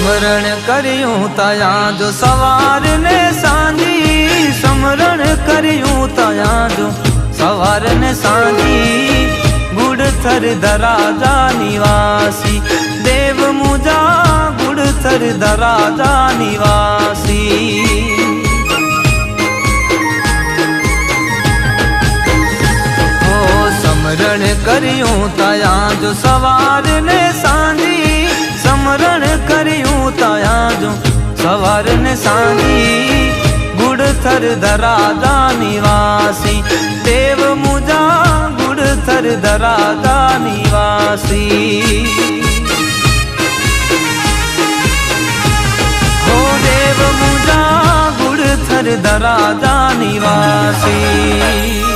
समरण करियूं तया जो सवार ने सांझी, समरण करियूं तया जो सवार ने सांझी। गुड़थर दराजा निवासी देव मुजा, गुड़थर दराजा निवासी। समरण करियूं तया जो सवार ने सांझी, समरण करियूं तया जो सवार ने सांझी। गुड़थर दराजा निवासी देव मुजा, गुड़थर दराजा निवासी। हो देव मुजा गुड़थर दराजा निवासी।